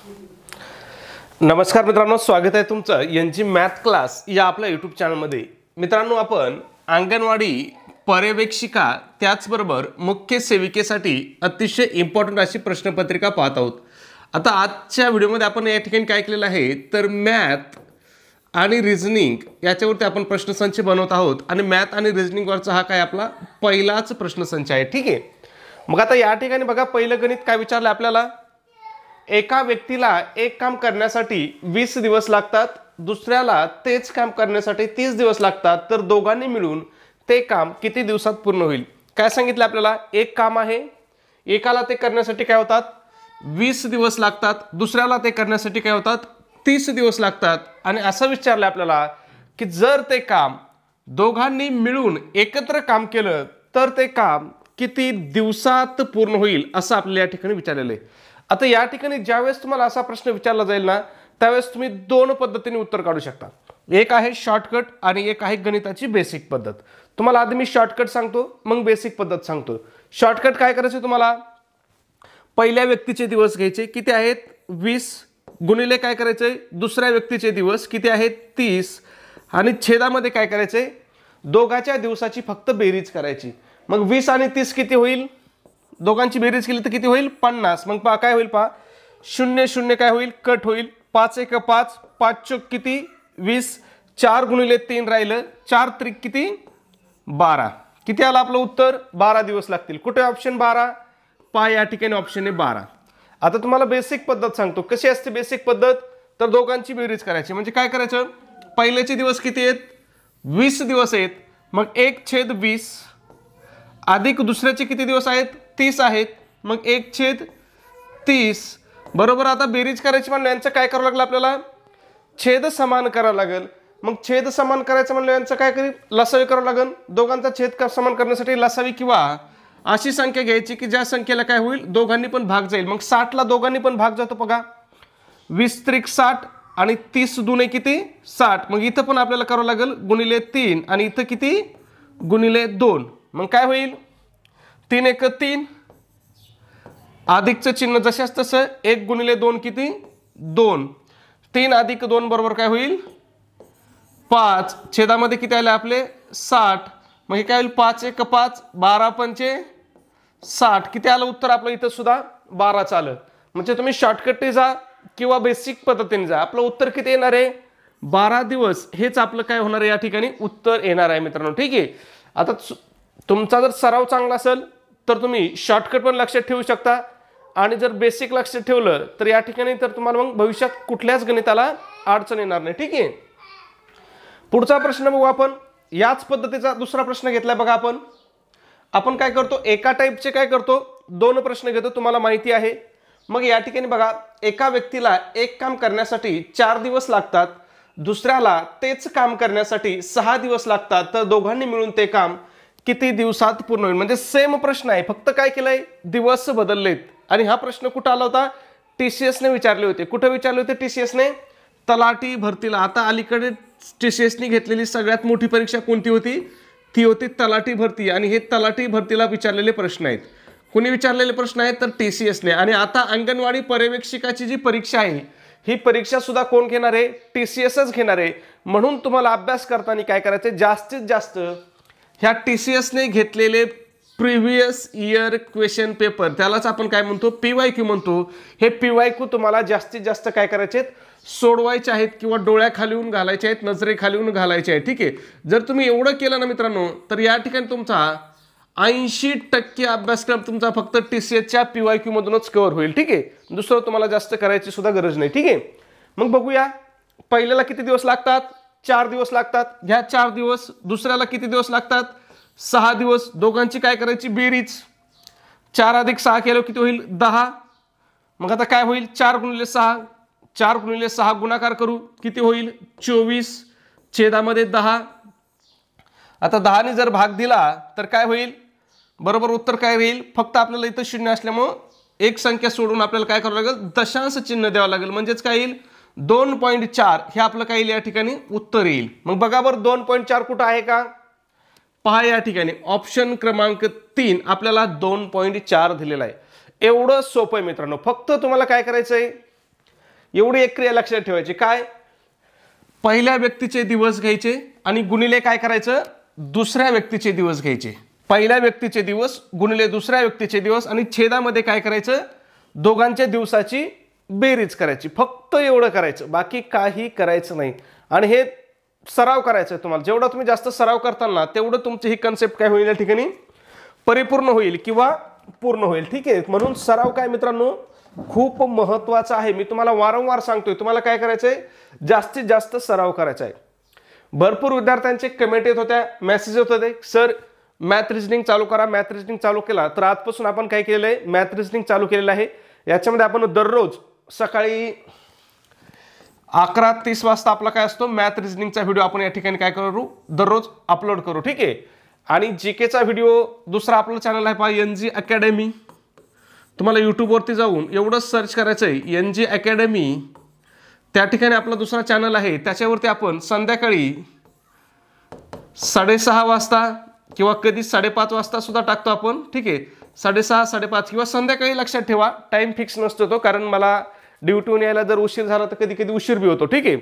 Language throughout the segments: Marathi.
नमस्कार मित्रांनो, स्वागत आहे तुमचं एनजी मॅथ क्लास या आपल्या यूट्यूब चॅनलमध्ये। मित्रांनो, आपण अंगणवाडी पर्यवेक्षिका त्याचबरोबर मुख्य सेविकेसाठी अतिशय इम्पॉर्टंट अशी प्रश्नपत्रिका पाहत आहोत। आता आजच्या व्हिडिओमध्ये आपण या ठिकाणी काय केलेलं आहे तर मॅथ आणि रिझनिंग याच्यावरती आपण प्रश्नसंच बनवत आहोत आणि मॅथ आणि रिझनिंग वरचा हा काय आपला पहिलाच प्रश्नसंच आहे। ठीक आहे, मग आता या ठिकाणी बघा, पहिलं गणित काय विचारलं आपल्याला, एका व्यक्तीला एक काम करण्यासाठी 20 दिवस लागतात, दुसऱ्याला तेच काम करण्यासाठी 30 दिवस लागतात, तर दोघांनी मिळून ते काम किती दिवसात पूर्ण होईल। काय सांगितलं आपल्याला, एक काम आहे, एकाला ते करण्यासाठी काय होतात 20 दिवस लागतात, दुसऱ्याला ते करण्यासाठी काय होतात 30 दिवस लागतात। आणि असं विचारलं आपल्याला की जर ते काम दोघांनी मिळून एकत्र काम केलं तर ते काम किती दिवसात पूर्ण होईल, असं आपल्याला या ठिकाणी विचारलेलं आहे। आता या ठिकाणी ज्यावेळेस तुम्हाला असा प्रश्न विचारला जाईल ना, त्यावेळेस तुम्ही दोन पद्धतीने उत्तर काढू शकता। एक आहे शॉर्टकट आणि एक आहे गणिताची बेसिक पद्धत। तुम्हाला आधी मी शॉर्टकट सांगतो, मग बेसिक पद्धत सांगतो। शॉर्टकट काय करायचं, तुम्हाला पहिल्या व्यक्तीचे दिवस घ्यायचे, किती आहेत 20, गुणिले काय करायचंय दुसऱ्या व्यक्तीचे दिवस किती आहेत 30, आणि छेदामध्ये काय करायचंय दोघांच्या दिवसाची फक्त बेरीज करायची। मग 20 आणि 30 किती होईल, दोघांची बेरीज केली तर किती होईल 50। मग पहा काय होईल, पहा 0 0 काय होईल कट होईल, 5 1 5, 5 चौक किती 20, 4 गुणिले 3 राहिलं, 4 त्रिक किती 12, किती आलं आपलं उत्तर 12 दिवस लागतील। कुठे ऑप्शन 12, पहा या ठिकाणी ऑप्शन आहे 12। आता तुम्हाला बेसिक पद्धत सांगतो कशी असते बेसिक पद्धत, तर दोघांची बेरीज करायची। म्हणजे काय करायचं, पहिल्याचे दिवस किती आहेत 20 दिवस आहेत, मग 1/20 अधिक दुसऱ्याचे किती दिवस आहेत 30 आहेत, मग 1/30 बरोबर। आता बेरीज करायची म्हणलं यांचं काय करावं लागलं आपल्याला, छेद समान करावं लागेल। मग छेद समान करायचं म्हणलं यांचं काय करी लसावी करावं लागेल। दोघांचा छेद समान करण्यासाठी लसावी किंवा अशी संख्या घ्यायची की ज्या संख्येला काय होईल दोघांनी पण भाग जाईल। मग 60 ला दोघांनी पण भाग जातो बघा, 20 त्रिक 60 आणि 30 दुने किती 60, मग इथं पण आपल्याला करावं लागेल गुणिले 3 आणि इथं किती गुणिले 2, मग काय होईल 3 1 3, अधिकचं चिन्ह जशाच तसं 1 गुणिले 2 किती 2, 3 अधिक 2 बरोबर काय होईल 5, छेदामध्ये किती आले आपले 60, मग हे काय होईल 5 1 5, 12 पंचे 60, किती आलं उत्तर आपलं इथं सुद्धा 12 आलं। म्हणजे तुम्ही शॉर्टकटने जा किंवा बेसिक पद्धतीने जा, आपलं उत्तर किती येणार आहे 12 दिवस, हेच आपलं काय होणार आहे या ठिकाणी उत्तर येणार आहे मित्रांनो। ठीक आहे, आता तुमचा जर सराव चांगला असेल तर तुम्ही शॉर्टकट पण लक्षात ठेवू शकता, आणि जर बेसिक लक्षात ठेवलं तर या ठिकाणी तर तुम्हाला मग भविष्यात कुठल्याच गणिताला अडचण येणार नाही। ठीक आहे, पुढचा प्रश्न बघू आपण। याच पद्धतीचा दुसरा प्रश्न घेतलाय बघा। आपण काय करतो, एका टाईपचे काय करतो दोन प्रश्न घेतो, तुम्हाला माहिती आहे। मग या ठिकाणी बघा, एका व्यक्तीला एक काम करण्यासाठी 4 दिवस लागतात, दुसऱ्याला तेच काम करण्यासाठी 6 दिवस लागतात, तर दोघांनी मिळून ते काम किती दिवसात पूर्ण होईल। म्हणजे सेम प्रश्न आहे, फक्त काय केलंय दिवस बदललेत। आणि हा प्रश्न कुठं आला होता, TCS ने विचारले होते। कुठं विचारले होते TCS ने, तलाठी भरतीला। आता अलीकडे TCS ने घेतलेली सगळ्यात मोठी परीक्षा कोणती होती, ती होती तलाठी भरती, आणि हे तलाठी भरतीला विचारलेले प्रश्न आहेत। कुणी विचारलेले प्रश्न आहेत तर TCS ने। आणि आता अंगणवाडी पर्यवेक्षकाची जी परीक्षा आहे ही परीक्षा सुद्धा कोण घेणार आहे, TCSच घेणार आहे। म्हणून तुम्हाला अभ्यास करताना काय करायचं, जास्तीत जास्त ह्या TCS ने घेतलेले प्रिव्हियस इयर क्वेश्चन पेपर, त्यालाच आपण काय म्हणतो PYQ म्हणतो, हे PYQ तुम्हाला जास्तीत जास्त काय करायचे सोडवायचे आहेत किंवा डोळ्याखालीहून घालायचे आहेत, नजरेखालीहून घालायचे आहेत। ठीक आहे, जर तुम्ही एवढं केलं ना मित्रांनो, तर या ठिकाणी तुमचा 80% अभ्यासक्रम तुमचा फक्त TCSच्या PYQ मधूनच कव्हर होईल। ठीक आहे, दुसरं तुम्हाला जास्त करायची सुद्धा गरज नाही। ठीक आहे, मग बघूया पहिल्याला किती दिवस लागतात 4 दिवस लागतात, ह्या 4 दिवस, दुसऱ्याला किती दिवस लागतात 6 दिवस, दोघांची काय करायची बेरीज, 4 अधिक 6 केलं किती होईल 10, मग आता काय होईल 4 गुणिले 6, 4 गुणिले 6 गुणाकार करू किती होईल 24, छेदामध्ये 10। आता 10 ने जर भाग दिला तर काय होईल, बरोबर उत्तर काय येईल, फक्त आपल्याला इथं 0 असल्यामुळं एक संख्या सोडून आपल्याला काय करावं लागेल दशांश चिन्ह द्यावं लागेल। म्हणजेच काय येईल 2.4, हे आपलं काय येईल या ठिकाणी उत्तर येईल। मग बघा बरं 2.4 कुठं आहे का, पहा या ठिकाणी ऑप्शन क्रमांक 3 आपल्याला 2.4 दिलेला आहे। एवढं सोपं आहे मित्रांनो, फक्त तुम्हाला काय करायचंय एवढी एक क्रिया लक्षात ठेवायची. काय? पहिल्या व्यक्तीचे दिवस घ्यायचे आणि गुणिले काय करायचं, दुसऱ्या व्यक्तीचे दिवस घ्यायचे. पहिल्या व्यक्तीचे दिवस गुणिले दुसऱ्या व्यक्तीचे दिवस आणि छेदामध्ये काय करायचं, दोघांच्या दिवसाची बेरीज करायची. फक्त एवढं करायचं, बाकी काही करायचं नाही. आणि हे सराव करायचा आहे तुम्हाला. जेवढा तुम्ही जास्त सराव करताल ना तेवढं तुमची ही कन्सेप्ट काय होईल या ठिकाणी परिपूर्ण होईल किंवा पूर्ण होईल. ठीक आहे. म्हणून सराव काय मित्रांनो खूप महत्त्वाचा आहे. मी तुम्हाला वारंवार सांगतोय, तुम्हाला काय करायचं आहे, जास्तीत जास्त सराव करायचा आहे. भरपूर विद्यार्थ्यांचे कमेंट येत होत्या, मेसेज येत होते, सर मॅथ रिजनिंग चालू करा. मॅथ रिजनिंग चालू केला तर आजपासून आपण काय केलेलं आहे, मॅथ रिजनिंग चालू केलेलं आहे. याच्यामध्ये आपण दररोज सकाळी 11:30 वाजता आपला काय असतो, मॅथ रिजनिंगचा व्हिडिओ आपण या ठिकाणी काय करू, दररोज अपलोड करू. ठीक आहे. आणि जीकेचा व्हिडिओ दुसरा आपलं चॅनल आहे पहा, NG अकॅडमी. तुम्हाला यूट्यूबवरती जाऊन एवढंच सर्च करायचं आहे NG अकॅडमी. त्या ठिकाणी आपला दुसरा चॅनल आहे, त्याच्यावरती आपण संध्याकाळी 6:30 वाजता किंवा कधी 5:30 वाजता सुद्धा टाकतो आपण. ठीक आहे. 6:30, 5:30 किंवा संध्याकाळी. लक्षात ठेवा टाइम फिक्स नसतो तो, कारण मला ड्युटीहून यायला जर उशीर झाला तर कधी कधी उशीर बी होतो. ठीक आहे.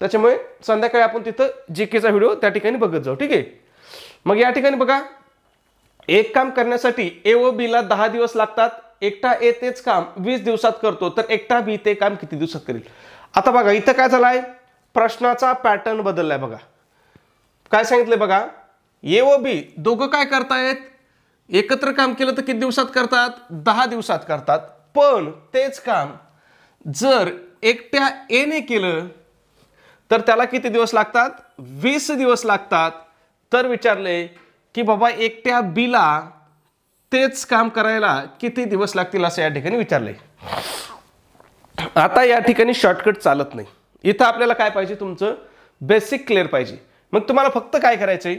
त्याच्यामुळे संध्याकाळी आपण तिथं जीकेचा व्हिडिओ त्या ठिकाणी बघत जाऊ. ठीक आहे. मग या ठिकाणी बघा, एक काम करण्यासाठी ए व बी ला 10 दिवस लागतात. एकटा ए तेच काम 20 दिवसात करतो, तर एकटा बी ते काम किती दिवसात करेल. आता बघा इथं काय झालंय, प्रश्नाचा पॅटर्न बदललाय. बघा काय सांगितलंय, बघा ए व बी दोघं काय करतायत, एकत्र काम केलं तर किती दिवसात करतात, 10 दिवसात करतात. पण तेच काम जर एकट्या ए ने केलं तर त्याला किती दिवस लागतात, 20 दिवस लागतात. तर विचारले की बाबा एकट्या बी ला तेच काम करायला किती दिवस लागतील असं या ठिकाणी विचारले. आता या ठिकाणी शॉर्टकट चालत नाही. इथं आपल्याला काय पाहिजे, तुमचं बेसिक क्लिअर पाहिजे. मग तुम्हाला फक्त काय करायचंय,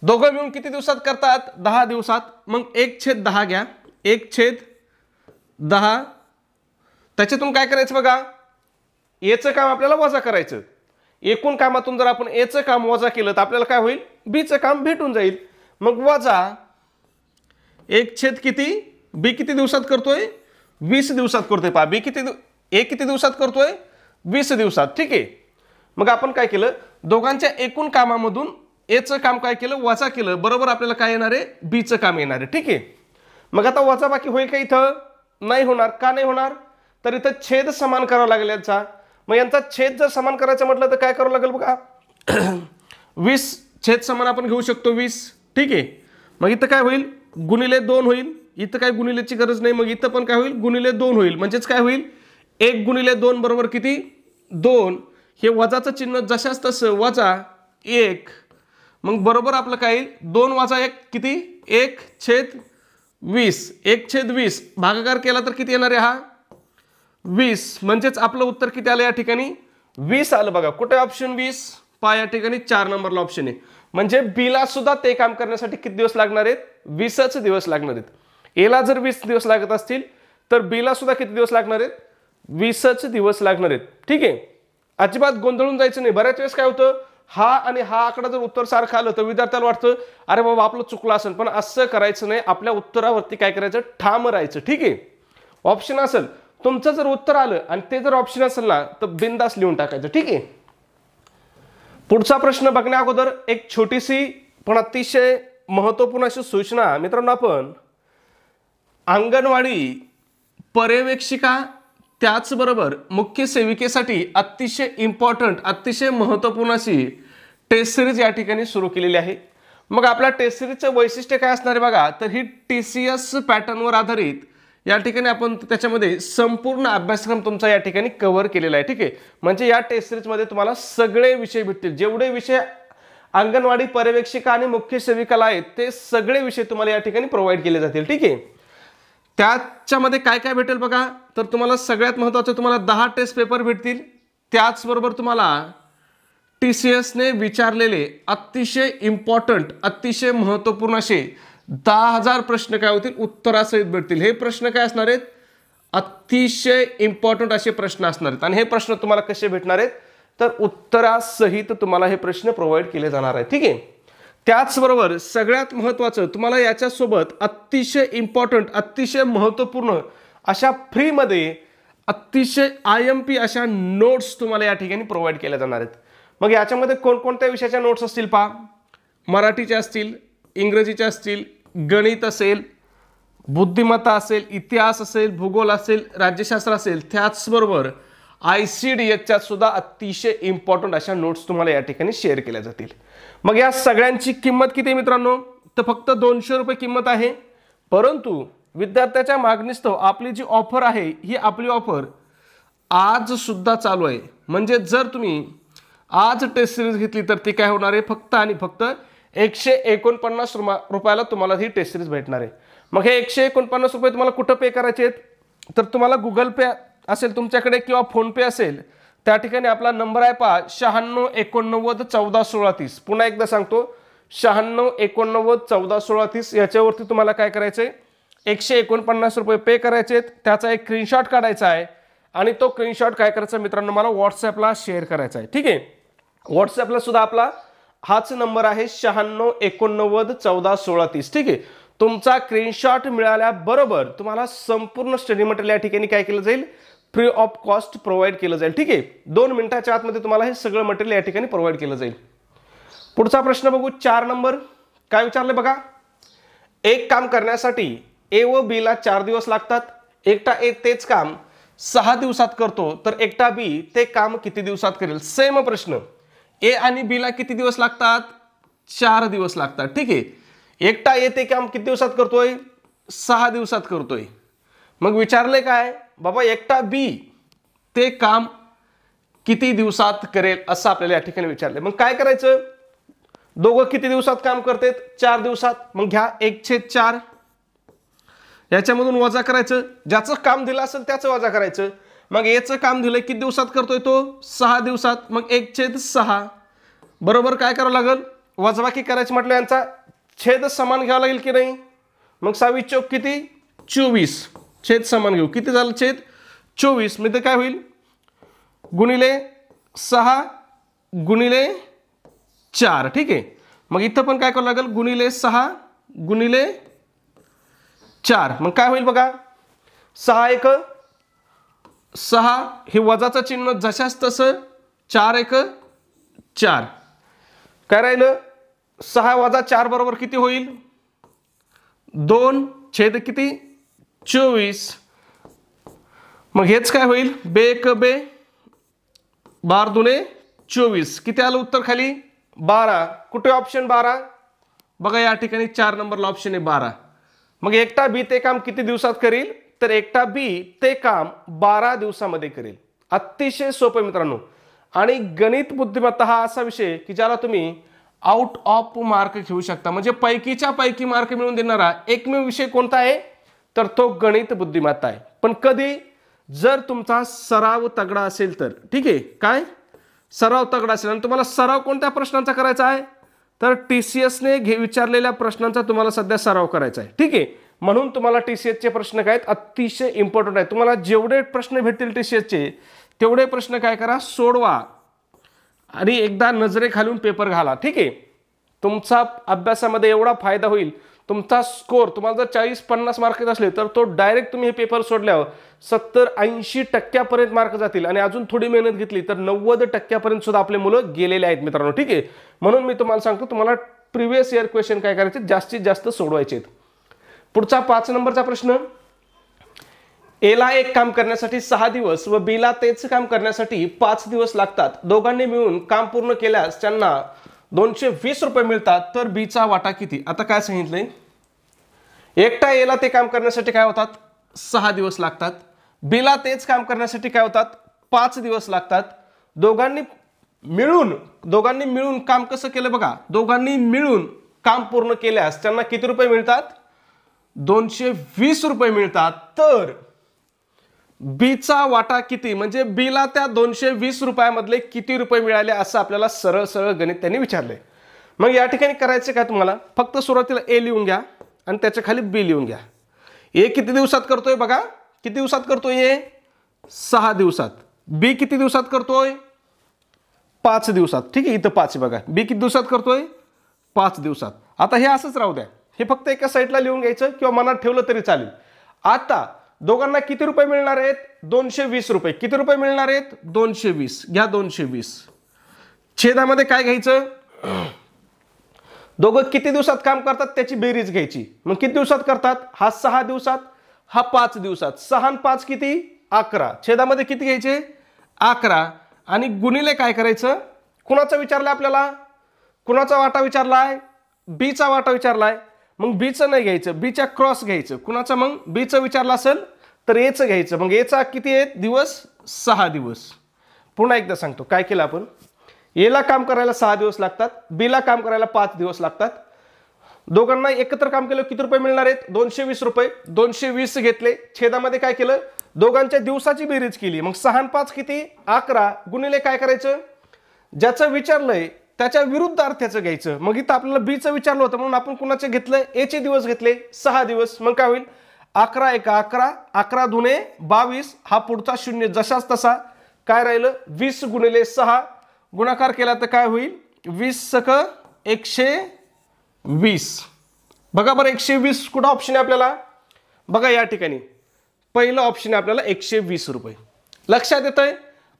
दोघं मिळून किती दिवसात करतात, 10 दिवसात. मग 1/10 घ्या, 1/10. त्याच्यातून काय करायचं बघा, एचं काम आपल्याला वजा करायचं. एकूण कामातून जर आपण एचं काम वजा केलं तर आपल्याला काय होईल, बीचं काम भेटून जाईल. मग वजा 1/ किती, बी किती दिवसात करतोय, 20 दिवसात करतोय. पहा बी किती, ए किती दिवसात करतोय, 20 दिवसात. ठीक आहे. मग आपण काय केलं, दोघांच्या एकूण कामामधून एचं काम काय केलं, वजा केलं. बरोबर आपल्याला काय येणार आहे, बीचं काम येणार आहे. ठीक आहे. मग आता वजा बाकी होईल का, इथं नाही होणार. का नाही होणार, तर इथं छेद समान करावा लागेल यांचा. मग यांचा छेद जर समान करायचं म्हटलं तर काय करावं लागेल बघा, 20 छेद समान आपण घेऊ शकतो 20. ठीक आहे. मग इथं काय होईल, गुणिले 2 होईल. इथं काय गुणिलेची गरज नाही. मग इथं पण काय होईल, गुणिले 2 होईल. म्हणजेच काय होईल, 1 गुणिले 2 बरोबर किती, 2. हे वजाचं चिन्ह जशाच तसं वजा 1. मग बरोबर आपलं काय येईल, 2 वजा 1 किती, 1/20. 1/20 भागाकार केला तर किती येणार आहे, हा 20. म्हणजेच आपलं उत्तर किती आलं या ठिकाणी, 20 आलं. बघा कुठे ऑप्शन 20, पहा या ठिकाणी 4 नंबरला ऑप्शन आहे. म्हणजे बी ला सुद्धा ते काम करण्यासाठी किती दिवस लागणार आहेत, 20च दिवस लागणार आहेत. ए ला जर 20 दिवस लागत असतील तर बी ला सुद्धा किती दिवस लागणार आहेत, 20च दिवस लागणार आहेत. ठीक आहे. अजिबात गोंधळून जायचं नाही. बऱ्याच वेळेस काय होतं, हा आणि हा आकडा जर उत्तर सारखं आलं तर विद्यार्थ्याला वाटतं अरे बाबा आपलं चुकलं असेल. पण असं करायचं नाही. आपल्या उत्तरावरती काय करायचं, ठाम राहायचं. ठीक आहे. ऑप्शन असेल, तुमचं जर उत्तर आलं आणि ते जर ऑप्शन असेल ना तर बिंदास लिहून टाकायचं. ठीक आहे. पुढचा प्रश्न बघण्या अगोदर एक छोटीशी पण अतिशय महत्त्वपूर्ण अशी सूचना मित्रांनो, आपण अंगणवाडी पर्यवेक्षिका त्याचबरोबर मुख्य सेविकेसाठी अतिशय इम्पॉर्टंट, अतिशय महत्त्वपूर्ण अशी टेस्ट सिरीज या ठिकाणी सुरू केलेली आहे. मग आपल्या टेस्ट सिरीजचं वैशिष्ट्य काय असणार आहे बघा, तर ही TCS पॅटर्नवर आधारित या ठिकाणी आपण त्याच्यामध्ये संपूर्ण अभ्यासक्रम तुमचा या ठिकाणी कव्हर केलेला आहे. ठीक आहे. म्हणजे या टेस्ट सिरीजमध्ये तुम्हाला सगळे विषय भेटतील. जेवढे विषय अंगणवाडी पर्यवेक्षिका आणि मुख्य सेविकाला आहेत ते सगळे विषय तुम्हाला या ठिकाणी प्रोव्हाइड केले जातील. ठीक आहे. त्याच्यामध्ये काय काय भेटेल बघा, तर तुम्हाला सगळ्यात महत्त्वाचं तुम्हाला 10 टेस्ट पेपर भेटतील. त्याचबरोबर तुम्हाला TCS ने विचारलेले अतिशय इम्पॉर्टंट, अतिशय महत्त्वपूर्ण असे 10,000 प्रश्न काय होतील, उत्तरासहित भेटतील. हे प्रश्न काय असणार आहेत, अतिशय इम्पॉर्टंट असे प्रश्न असणार आहेत. आणि हे प्रश्न तुम्हाला कसे भेटणार आहेत, तर उत्तरासहित तुम्हाला हे प्रश्न प्रोव्हाइड केले जाणार आहेत. ठीक आहे. त्याचबरोबर सगळ्यात महत्त्वाचं तुम्हाला याच्यासोबत अतिशय इम्पॉर्टंट, अतिशय महत्त्वपूर्ण अशा फ्रीमध्ये अतिशय IMP अशा नोट्स तुम्हाला या ठिकाणी प्रोव्हाइड केल्या जाणार आहेत. मग याच्यामध्ये कोणकोणत्या विषयाच्या नोट्स असतील पहा. मराठीच्या असतील, इंग्रजीच्या असतील, गणित असेल, बुद्धिमत्ता असेल, इतिहास असेल, भूगोल असेल, राज्यशास्त्र असेल, त्याचबरोबर ICDSच्या सुद्धा अतिशय इम्पॉर्टंट अशा नोट्स तुम्हाला या ठिकाणी शेअर केल्या जातील. मग या सगळ्यांची किंमत किती मित्रांनो, तर फक्त 200 रुपये किंमत आहे. परंतु विद्यार्थ्याच्या मागणीस्तव आपली जी ऑफर आहे ही आपली ऑफर आज सुद्धा चालू आहे. म्हणजे जर तुम्ही आज टेस्ट सिरीज घेतली तर ती काय होणार आहे, फक्त आणि फक्त 149 रुपयाला तुम्हाला ही टेस्ट सिरीज भेटणार आहे. मग हे 149 रुपये तुम्हाला कुठं पे करायचे आहेत, तर तुम्हाला गुगल पे असेल तुमच्याकडे किंवा फोनपे असेल, त्या ठिकाणी आपला नंबर आहे पहा 96 89 14 16 30. पुन्हा एकदा सांगतो 96 89 14 16 30. याच्यावरती तुम्हाला काय करायचंय, 149 रुपये पे करायचे आहेत. त्याचा एक स्क्रीनशॉट काढायचा आहे आणि तो स्क्रीनशॉट काय करायचा मित्रांनो, मला व्हॉट्सअपला शेअर करायचा आहे. ठीक आहे, व्हॉट्सअपला सुद्धा आपला हाच नंबर आहे 96 89 14 16 30. ठीक आहे, तुमचा स्क्रीनशॉट मिळाल्याबरोबर तुम्हाला संपूर्ण स्टडी मटेरियल या ठिकाणी काय केलं जाईल, फ्री ऑफ कॉस्ट प्रोव्हाइड केलं जाईल. ठीक आहे, 2 मिनिटाच्या आतमध्ये तुम्हाला हे सगळं मटेरियल या ठिकाणी प्रोव्हाइड केलं जाईल. पुढचा प्रश्न बघू. 4 नंबर काय विचारले बघा. एक काम करण्यासाठी ए व बी ला 4 दिवस लागतात. एकटा ए तेच काम 6 दिवसात करतो तर एकटा बी ते काम किती दिवसात करेल. सेम प्रश्न, ए आणि बी ला किती दिवस लागतात, 4 दिवस लागतात. ठीक आहे, एकटा ए ते काम किती दिवसात करतोय, 6 दिवसात करतोय. मग विचारले काय बाबा, एकटा बी ते काम किती दिवसात करेल असं आपल्याला या ठिकाणी विचारले. मग काय करायचं, दोघं किती दिवसात काम करतात, 4 दिवसात. मग घ्या 1/4, याच्यामधून वजा करायचं, ज्याचं काम दिलं असेल त्याचं वजा करायचं. मग एचं काम दिलंय किती दिवसात करतोय तो, 6 दिवसात. मग 1/6 बरोबर काय करावं लागेल, वजाबाकी करायचं म्हटलं यांचा छेद समान घ्यावा लागेल की नाही. मग 6 चौक किती, 24. छेद समान घेऊ, किती झालं छेद 24. मग ते काय होईल, गुणिले 6 गुणिले 4. ठीक आहे, मग इथं पण काय करावं लागेल, गुणिले 6 गुणिले 4. मग काय होईल बघा, 6 1 6, हे वजाचं चिन्ह जशाच तसं, 4 1 4. काय राहिलं, 6 वजा 4 बरोबर किती होईल, 2 छेद किती 24. मग हेच काय होईल, बे 1 बे 12 दुने 24. किती आलं उत्तर खाली, 12. कुठे ऑप्शन 12 बघा, या ठिकाणी 4 नंबरला ऑप्शन आहे 12. मग एकटा बी ते काम किती दिवसात करेल, तर एकटा बी ते काम 12 दिवसामध्ये करेल. अतिशय सोपं मित्रांनो. आणि गणित बुद्धिमत्ता हा असा विषय की ज्याला तुम्ही आउट ऑफ मार्क घेऊ शकता. म्हणजे पैकीच्या पैकी मार्क मिळवून देणारा एकमेव विषय कोणता आहे, तर तो गणित बुद्धिमत्ता आहे. पण कधी जर तुमचा सराव तगडा असेल तर. ठीक आहे, काय सराव तगडा असेल आणि तुम्हाला सराव कोणत्या प्रश्नांचा करायचा आहे, तर TCSने विचारलेल्या प्रश्नांचा तुम्हाला सध्या सराव करायचा आहे. ठीक आहे, म्हणून तुम्हाला TCSचे प्रश्न काय आहेत, अतिशय इम्पॉर्टंट आहेत. तुम्हाला जेवढे प्रश्न भेटतील TCSचे तेवढे प्रश्न काय करा, सोडवा आणि एकदा नजरेखालून पेपर घाला. ठीक आहे, तुमचा अभ्यासामध्ये एवढा फायदा होईल. तुमचा स्कोर, तुम्हाला जर 40-50 मार्क असले तर तो डायरेक्ट तुम्ही हे पेपर सोडल्यावर 70-80% मार्क जातील. आणि अजून थोडी मेहनत घेतली तर 90% सुद्धा आपले मुलं गेलेले आहेत मित्रांनो. ठीक आहे, म्हणून मी तुम्हाला सांगतो, तुम्हाला प्रिव्हियस इयर क्वेश्चन काय करायचे, जास्तीत जास्त सोडवायचे आहेत. पुढचा 5 नंबरचा प्रश्न, एला एक काम करण्यासाठी 6 दिवस व बीला तेच काम करण्यासाठी 5 दिवस लागतात. दोघांनी मिळून काम पूर्ण केल्यास त्यांना 220 रुपये मिळतात, तर बीचा वाटा किती. आता काय सांगितलंय, एकटा एला ते काम करण्यासाठी काय होतात, 6 दिवस लागतात. बीला तेच काम करण्यासाठी काय होतात, 5 दिवस लागतात. दोघांनी मिळून काम कसं केलं बघा, दोघांनी मिळून काम पूर्ण केल्यास त्यांना किती रुपये मिळतात, 220 रुपये मिळतात. तर बीचा वाटा किती, म्हणजे बीला त्या 220 रुपयामधले किती रुपये मिळाले असं आपल्याला सरळ सरळ गणित त्यांनी विचारले. मग या ठिकाणी करायचं काय, तुम्हाला फक्त सुरुवातीला ए लिहून घ्या आणि त्याच्या खाली बी लिहून घ्या. ए किती दिवसात करतोय बघा, किती दिवसात करतोय ए, 6 दिवसात. बी किती दिवसात करतोय, 5 दिवसात. ठीक आहे, इथं 5 बघा, बी किती दिवसात करतोय, 5 दिवसात. आता हे असंच राहू द्या, हे फक्त एका साईडला लिहून घ्यायचं किंवा मनात ठेवलं तरी चालेल. आता दोघांना किती रुपये मिळणार आहेत? 220 रुपये. किती रुपये मिळणार आहेत? 220. घ्या 220. छेदामध्ये काय घ्यायचं? दोघं किती दिवसात काम करतात त्याची बेरीज घ्यायची. मग किती दिवसात करतात? हा 6 दिवसात, हा 5 दिवसात. 6 आणि 5 किती? 11. छेदामध्ये किती घ्यायचे? 11. आणि गुणिले काय करायचं? कुणाचं विचारलंय आपल्याला? कुणाचा वाटा विचारलाय? बीचा वाटा विचारलाय. मग बीचं नाही घ्यायचं, बीच्या क्रॉस घ्यायचं. कुणाचं? मग बीचं विचारलं असेल तर एचं घ्यायचं. मग एचा किती आहेत दिवस? 6 दिवस. पुन्हा एकदा सांगतो काय केलं आपण. एला काम करायला 6 दिवस लागतात, बीला काम करायला 5 दिवस लागतात. दोघांना एकत्र काम केलं किती रुपये मिळणार आहेत? 220 रुपये. 220 घेतले. छेदामध्ये काय केलं? दोघांच्या दिवसाची बेरीज केली. मग 6 आणि 5 किती? 11. गुणिले काय करायचं? ज्याचं विचारलंय त्याच्या विरुद्ध अर्थाचं घ्यायचं. मग इथं आपल्याला बीचं विचारलं होतं म्हणून आपण कुणाचे घेतलं? एचे दिवस घेतले. 6 दिवस. मग काय होईल? 11 एका 11, 11 दुने 22. हा पुढचा शून्य जसाच तसा. काय राहिलं? 20 गुणिले 6. गुणाकार केला तर काय होईल? 20 सक 120. बघा बरं 120 कुठं ऑप्शन आहे आपल्याला? बघा या ठिकाणी पहिलं ऑप्शन आहे आपल्याला 120 रुपये. लक्षात येतंय?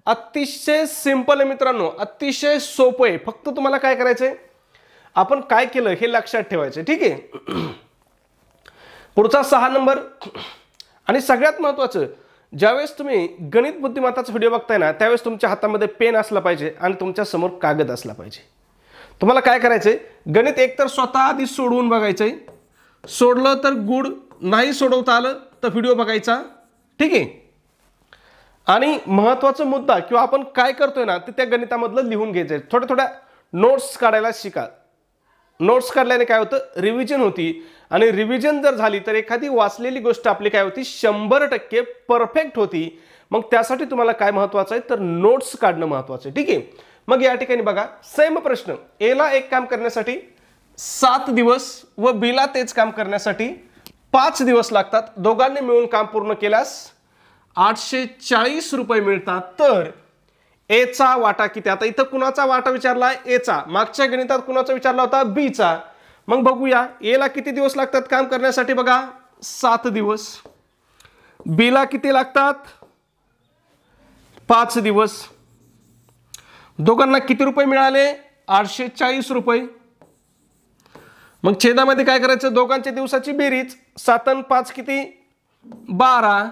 अतिशय सिंपल आहे मित्रांनो, अतिशय सोपं आहे. फक्त तुम्हाला काय करायचंय? आपण काय केलं हे लक्षात ठेवायचं. ठीक आहे. पुढचा 6 नंबर. आणि सगळ्यात महत्त्वाचं, ज्यावेळेस तुम्ही गणित बुद्धिमत्ताचा व्हिडिओ बघताय ना त्यावेळेस तुमच्या हातामध्ये पेन असला पाहिजे आणि तुमच्या समोर कागद असला पाहिजे. तुम्हाला काय करायचंय? गणित एकतर स्वतः आधी सोडवून बघायचंय. सोडलं तर गुड, नाही सोडवता आलं तर व्हिडिओ बघायचा. ठीक आहे. आणि महत्त्वाचा मुद्दा किंवा आपण काय करतोय ना ते त्या गणितामधलं लिहून घ्यायचंय. थोड्या थोड्या नोट्स काढायला शिका. नोट्स काढल्याने काय होतं? रिव्हिजन होती. आणि रिव्हिजन जर झाली तर एखादी वाचलेली गोष्ट आपली काय होती? 100% परफेक्ट होती. मग त्यासाठी तुम्हाला काय महत्त्वाचं आहे? तर नोट्स काढणं महत्त्वाचं आहे. ठीक आहे. मग या ठिकाणी बघा सेम प्रश्न. एला एक काम करण्यासाठी 7 दिवस व बीला तेच काम करण्यासाठी 5 दिवस लागतात. दोघांनी मिळून काम पूर्ण केल्यास 840 रुपये मिळतात. तर एचा वाटा किती? आता इथं कुणाचा वाटा विचारलाय? एचा. मागच्या गणितात कुणाचा विचारला होता? बीचा. मग बघूया एला किती दिवस लागतात काम करण्यासाठी? बघा 7 दिवस. बीला किती लागतात? 5 दिवस. दोघांना किती रुपये मिळाले? 840 रुपये. मग छेदामध्ये काय करायचं? दोघांच्या दिवसाची बेरीज. 7 आणि 5 किती? 12.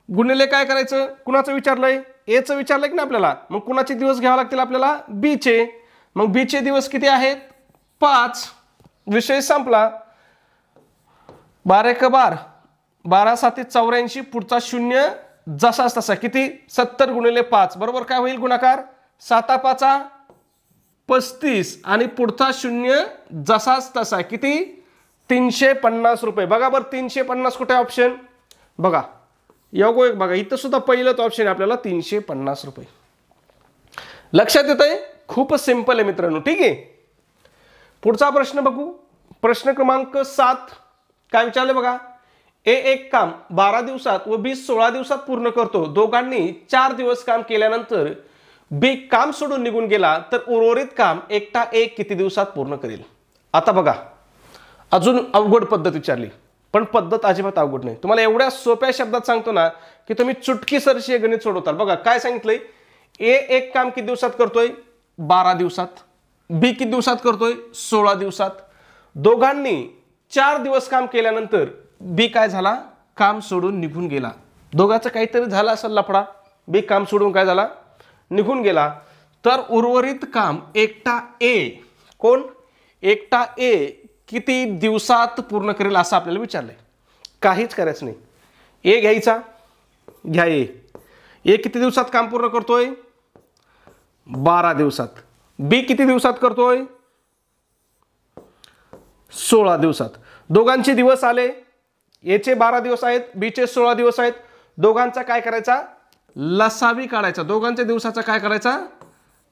गुणिले काय करायचं? कुणाचं विचारलंय? एचं विचारलंय की ना आपल्याला. मग कुणाचे दिवस घ्यावे लागतील आपल्याला? बीचे. मग बीचे दिवस किती आहेत? 5. विषय संपला. 12 एक 12, 12 7 84. पुढचा शून्य जसाच तसा. किती? 70 गुणिले 5 बरोबर काय होईल? गुणाकार. 7 5 35. आणि पुढचा शून्य जसाच तसा. किती? 350 रुपये. बघा बरं 350 कुठे ऑप्शन? बघा योगो एक. बघा इथं सुद्धा पहिलंच ऑप्शन आहे आपल्याला 350 रुपये. लक्षात येतंय? खूप सिंपल आहे मित्रांनो. ठीक आहे. पुढचा प्रश्न बघू. प्रश्न क्रमांक 7. काय विचारले बघा? ए एक काम 12 दिवसात व बी 16 दिवसात पूर्ण करतो. दोघांनी 4 दिवस काम केल्यानंतर बी काम सोडून निघून गेला तर उर्वरित काम एकटा ए किती दिवसात पूर्ण करेल? आता बघा अजून अवघड पद्धत विचारली, पण पद्धत अजिबात अवघड नाही. तुम्हाला एवढ्या सोप्या शब्दात सांगतो ना की तुम्ही चुटकीसरशी हे गणित सोडवताल. बघा काय सांगितलंय? ए एक काम किती दिवसात करतोय? 12 दिवसात. बी किती दिवसात करतोय? 16 दिवसात. दोघांनी 4 दिवस काम केल्यानंतर बी काय झाला? काम सोडून निघून गेला. दोघांचं काहीतरी झालं असेल लफडा. बी काम सोडून काय झाला? निघून गेला. तर उर्वरित काम एकटा ए, कोण? एकटा ए किती दिवसात पूर्ण करेल असं आपल्याला विचारलंय. काहीच करायचं नाही. ए घ्यायचा. घ्या ए. ए किती दिवसात काम पूर्ण करतोय? 12 दिवसात. बी किती दिवसात करतोय? 16 दिवसात. दोघांचे दिवस आले. एचे 12 दिवस आहेत, बीचे 16 दिवस आहेत. दोघांचा काय करायचा? लसावी काढायचा. दोघांच्या दिवसाचा काय करायचा?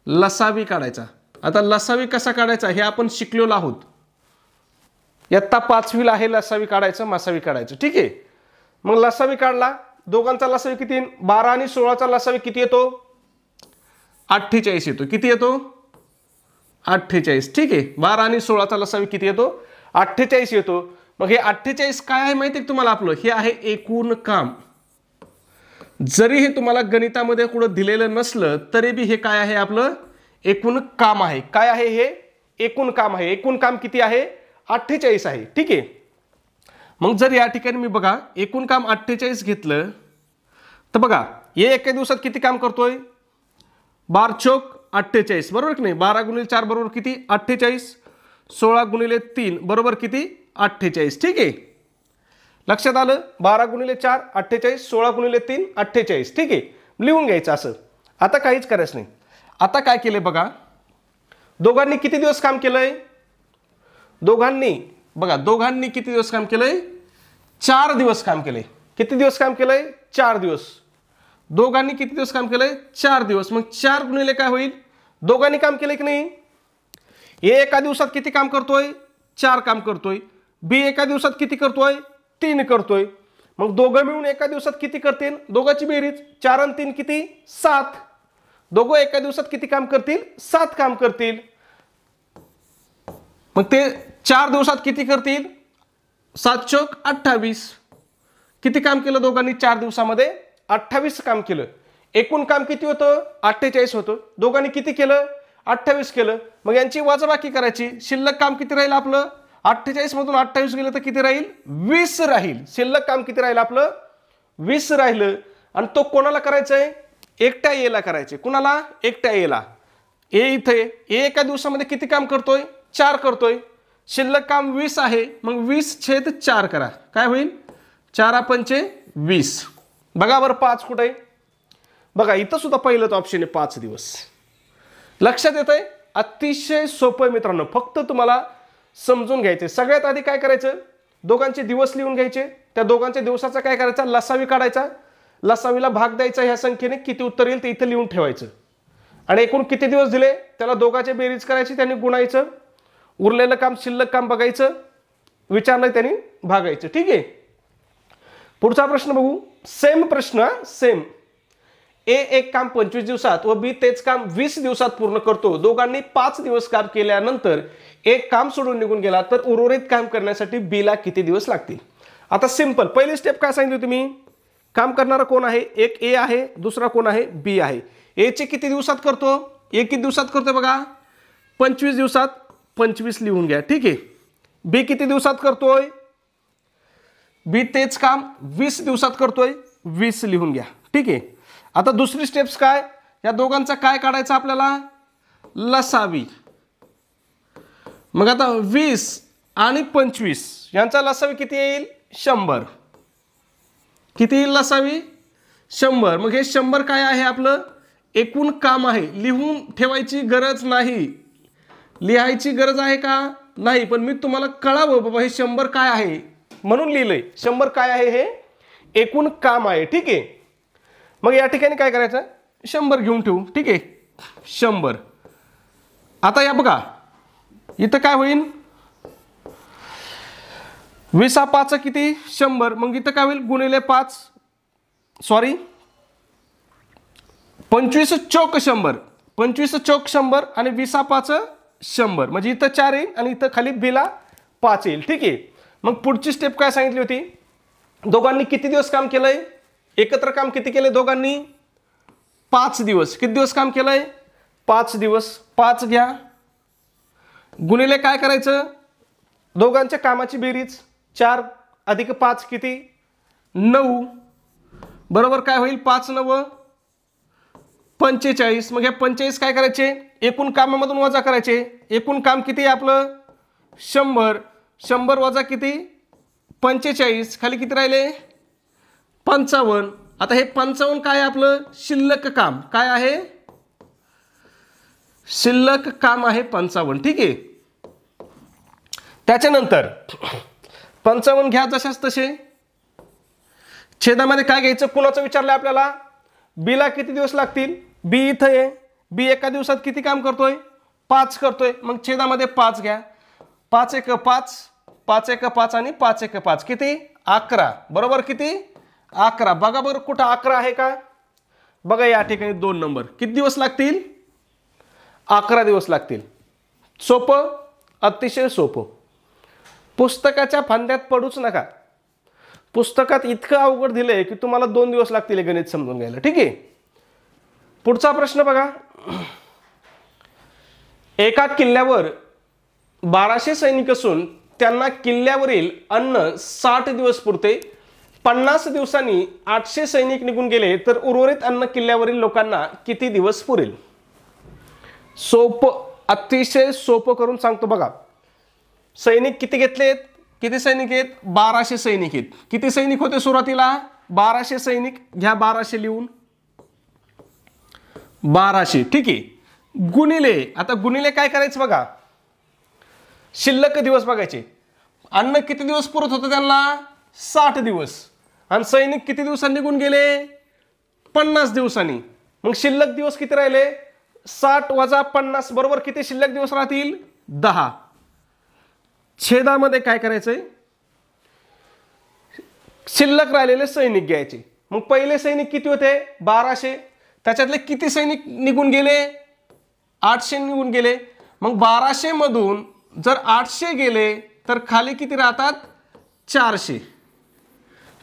लसावी काढायचा. आता लसावी कसा काढायचा हे आपण शिकलेलो आहोत. इयत्ता 5वीला आहे लसावी काढायचं, मासावी काढायचं. ठीक आहे. मग लसावी काढला. दोघांचा लसावी किती? 12 आणि 16चा लसावी किती येतो? 48 येतो. किती येतो? 48. ठीक आहे. 12 आणि 16चा लसावी किती येतो? 48 येतो. मग हे 48 काय आहे माहिती आहे तुम्हाला? आपलं हे आहे एकूण काम. जरी हे तुम्हाला गणितामध्ये कुठं दिलेलं नसलं तरी बी हे काय आहे, आपलं एकूण काम आहे. काय आहे हे? एकूण काम आहे. एकूण काम किती आहे? 48 आहे. ठीक आहे. मग जर या ठिकाणी मी बघा एकूण काम 48 घेतलं तर बघा हे एका दिवसात किती काम करतोय? 12 चौक 48 बरोबर की नाही? 12 गुणिले 4 बरोबर किती? 48. 16 गुणिले 3 बरोबर किती? 48. ठीक आहे, लक्षात आलं? 12 गुणिले 4 48, 16 गुणिले 3 48. ठीक आहे, लिहून घ्यायचं असं. आता काहीच करायचं नाही. आता काय केलंय बघा, दोघांनी किती दिवस काम केलंय? दोघांनी किती दिवस काम केलंय? 4 दिवस काम केलंय. किती दिवस काम केलंय? 4 दिवस. दोघांनी किती दिवस काम केलंय? 4 दिवस. मग 4 गुणिले काय होईल? दोघांनी काम केलंय की नाही? ए एका दिवसात किती काम करतोय? 4 काम करतोय. बी एका दिवसात किती करतोय? 3 करतोय. मग दोघं मिळून एका दिवसात किती करतील? दोघांची बेरीज 4 आणि 3 किती? 7. दोघं एका दिवसात किती काम करतील? 7 काम करतील. मग ते 4 दिवसात किती करतील? 7 चौक 28. किती काम केलं दोघांनी 4 दिवसामध्ये? 28 काम केलं. एकूण काम किती होतं? 48 होतं. दोघांनी किती केलं? 28 केलं. मग यांची वजाबाकी करायची. शिल्लक काम किती राहील आपलं? 48 मधून 28 गेलं तर किती राहील? 20 राहील. शिल्लक काम किती राहील आपलं? 20 राहिलं. आणि तो कोणाला करायचंय? एकट्या एला करायचे. कुणाला? एकट्या एला. ए इथे ए एका दिवसामध्ये किती काम करतोय? 4 करतोय. शिल्लक काम 20 आहे. मग 20/4 करा. काय होईल? 4 पंचे 20. बघा बरं 5 कुठे आहे? बघा इथं सुद्धा पहिलंच ऑप्शन आहे 5 दिवस. लक्षात येत आहे? अतिशय सोपं आहे मित्रांनो. फक्त तुम्हाला समजून घ्यायचे. सगळ्यात आधी काय करायचं? दोघांचे दिवस लिहून घ्यायचे. त्या दोघांच्या दिवसाचा काय करायचा? लसावी काढायचा. लसावीला भाग द्यायचा. ह्या संख्येने किती उत्तर येईल ते इथं लिहून ठेवायचं. आणि एकूण किती दिवस दिले त्याला दोघांची बेरीज करायची, त्यांनी गुणायचं. उरलेलं काम शिल्लक काम बघायचं, विचारलं त्यांनी भागायचं. ठीक आहे, पुढचा प्रश्न बघू. सेम प्रश्न, सेम. ए एक काम 25 दिवसात व बी तेच काम 20 दिवसात पूर्ण करतो. दोघांनी 5 दिवस काम केल्यानंतर एक काम सोडून निघून गेला तर उर्वरित काम करण्यासाठी बी ला किती दिवस लागतील? आता सिंपल पहिली स्टेप काय सांगितली तुम्ही? काम करणारा कोण आहे? एक ए आहे, दुसरा कोण आहे? बी आहे. ए चे किती दिवसात करतो? ए किती दिवसात करतोय बघा? 25 दिवसात. 25 लिहून घ्या. ठीक आहे. बी किती दिवसात करतोय? बी तेच काम 20 दिवसात करतोय. 20 लिहून घ्या. ठीक आहे. आता दुसरी स्टेप्स काय? या दोघांचा काय काढायचा आपल्याला? लसावी. मग आता 20 आणि 25 यांचा लसावी किती येईल? 100. किती येईल लसावी? 100. मग हे 100 काय आहे? आपलं एकूण काम आहे. लिहून ठेवायची गरज नाही. लिहायची गरज आहे का? नाही. पण मी तुम्हाला कळावं बाबा हे 100 काय आहे म्हणून लिहिलंय. 100 काय आहे? हे एकूण काम आहे. ठीक आहे. मग या ठिकाणी काय करायचं? 100 घेऊन ठेवू. ठीक आहे, 100. आता या बघा इथं काय होईल? 20 5 किती? 100. मग इथं काय होईल? गुणिले 5, सॉरी 25 चौक 100. 25 चौक 100 आणि 20 5 100. म्हणजे इथं 4 येईल आणि इथं खाली बीला 5 येईल. ठीक आहे. मग पुढची स्टेप काय सांगितली होती? दोघांनी किती दिवस काम केलंय? एकत्र काम किती केले दोघांनी? 5 दिवस. किती दिवस काम केलंय? 5 दिवस. 5 घ्या गुणिले काय करायचं? दोघांच्या कामाची बेरीज 4 अधिक 5 किती? 9. बरोबर काय होईल? 5 9 45. मग हे 45 काय करायचे? एकूण कामामधून वजा करायचे. एकूण काम किती आहे आपलं? 100. 100 वजा किती? 45. खाली किती राहिले? 55. आता हे 55 काय आहे आपलं? शिल्लक काम. काय आहे? शिल्लक काम आहे 55. ठीक आहे. त्याच्यानंतर 55 घ्या जशाच तसे. छेदामध्ये काय घ्यायचं? कुणाचं विचारलंय आपल्याला? बी ला किती दिवस लागतील? बी इथं आहे. बी एका दिवसात किती काम करतोय? 5 करतोय. मग छेदामध्ये 5 घ्या. 5 1 5, 5 1 5 आणि 5 1 5 किती? 11. बरोबर किती? 11. बघा बरं कुठं 11 आहे का? बघा या ठिकाणी 2 नंबर. किती दिवस लागतील? 11 दिवस लागतील. सोपं, अतिशय सोपं. पुस्तकाच्या फांद्यात पडूच नका. पुस्तकात इतकं अवघड दिलंय की तुम्हाला 2 दिवस लागतील हे गणित समजून घ्यायला. ठीक आहे. पुढचा प्रश्न बघा. एका किल्ल्यावर 1200 सैनिक असून त्यांना किल्ल्यावरील अन्न 60 दिवस पुरते. 50 दिवसांनी 800 सैनिक निघून गेले तर उर्वरित अन्न किल्ल्यावरील लोकांना किती दिवस पुरेल? सोपं, अतिशय सोपं करून सांगतो बघा. सैनिक किती घेतलेत? किती सैनिक आहेत? 1200 सैनिक आहेत. किती सैनिक होते सुरुवातीला? 1200 सैनिक. घ्या 1200 लिहून. 1200. ठीक आहे. गुणिले, आता गुणिले काय करायचं बघा, शिल्लक दिवस बघायचे. अन्न किती दिवस पुरत होतं त्यांना? 60 दिवस. आणि सैनिक किती दिवसांनी निघून गेले? 50 दिवसांनी. मग शिल्लक दिवस किती राहिले? 60 वजा 50 बरोबर किती शिल्लक दिवस राहतील? 10. छेदामध्ये काय करायचंय? शिल्लक राहिलेले सैनिक घ्यायचे. मग पहिले सैनिक किती होते? 1200. त्याच्यातले किती सैनिक निघून गेले? 800 निघून गेले. मग 1200 मधून जर 800 गेले तर खाली किती राहतात? 400.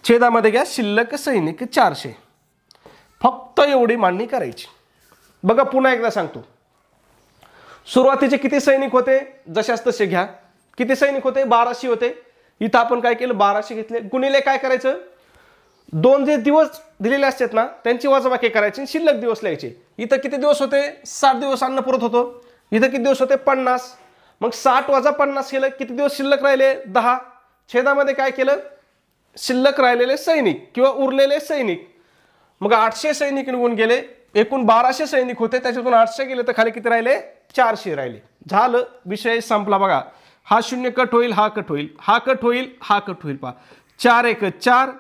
छेदामध्ये घ्या शिल्लक सैनिक 400. फक्त एवढी मांडणी करायची. बघा पुन्हा एकदा सांगतो. सुरुवातीचे किती सैनिक होते? जशास तसे घ्या. किती सैनिक होते? 1200 होते. इथं आपण काय केलं? 1200 घेतले. गुणिले काय करायचं? 2 जे दिवस दिलेले असतात ना त्यांची वजाबाकी करायची, शिल्लक दिवस लिहायचे. इथं किती दिवस होते? 60 दिवस अन्न पुरत होतं. इथं किती दिवस होते? 50. मग 60 वजा 50 केलं, किती दिवस शिल्लक राहिले? 10. छेदामध्ये काय केलं? शिल्लक राहिलेले सैनिक किंवा उरलेले सैनिक. मग 800 सैनिक निघून गेले. एकूण 1200 सैनिक होते, त्याच्यातून 800 गेले तर खाली किती राहिले? 400 राहिले. झालं, विषय संपला. बघा हा 0 कट होईल, हा कट होईल, हा कट होईल, हा कट होईल. पहा 4 1 4,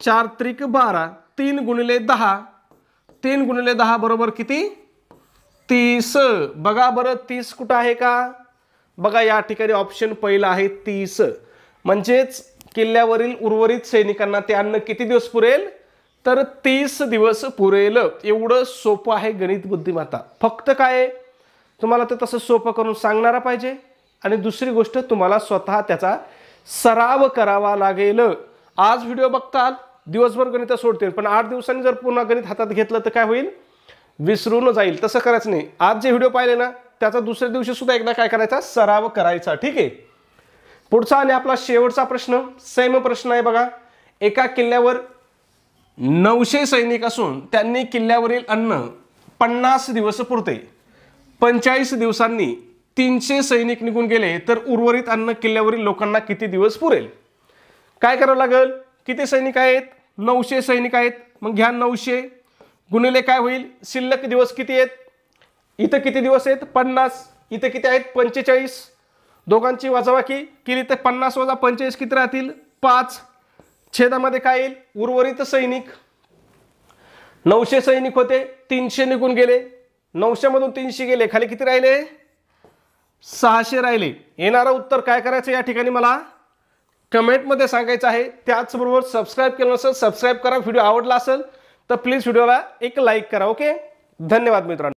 4 त्रिक 12, 3 गुणिले 10, 3 गुणिले 10 बरोबर किती? 30. बघा बरं 30 कुठं आहे का? बघा या ठिकाणी ऑप्शन पहिला आहे 30. म्हणजेच किल्ल्यावरील उर्वरित सैनिकांना ते अन्न किती दिवस पुरेल? तर 30 दिवस पुरेल. एवढं सोपं आहे गणित बुद्धिमत्ता. फक्त काय तुम्हाला ते तसं सोपं करून सांगणारा पाहिजे आणि दुसरी गोष्ट तुम्हाला स्वतः त्याचा सराव करावा लागेल. आज व्हिडिओ बघताल, दिवसभर गणित सोडतील, पण 8 दिवसांनी जर पुन्हा गणित हातात घेतलं तर काय होईल? विसरून जाईल. तसं करायचं नाही. आज जे व्हिडिओ पाहिले ना त्याचा दुसऱ्या दिवशी सुद्धा एकदा काय करायचा? सराव करायचा. ठीक आहे. पुढचा आणि आपला शेवटचा प्रश्न सेम प्रश्न आहे बघा. एका किल्ल्यावर 900 सैनिक असून त्यांनी किल्ल्यावरील अन्न 50 दिवस पुरते. 45 दिवसांनी 300 सैनिक निघून गेले तर उर्वरित अन्न किल्ल्यावरील लोकांना किती दिवस पुरेल? काय करावं लागेल? किती सैनिक आहेत? 900 सैनिक आहेत. मग घ्या 900 गुणिले काय होईल? शिल्लक दिवस किती आहेत? इथं किती दिवस आहेत? 50. इथं किती आहेत? 45. दोघांची वजाबाकी केली तर 50 वजा 45 किती राहतील? 5. छेदामध्ये काय येईल? उर्वरित सैनिक. 900 सैनिक होते, 300 निघून गेले. 900 मधून 300 गेले, खाली किती राहिले? 600 राहिले. येणारं उत्तर काय करायचं या ठिकाणी मला कमेंटमध्ये सांगायचं आहे. त्याचबरोबर सबस्क्राईब केलं नसेल सबस्क्राईब करा. व्हिडिओ आवडला असेल तर प्लीज व्हिडिओला एक लाईक करा. ओके, धन्यवाद मित्रांनो.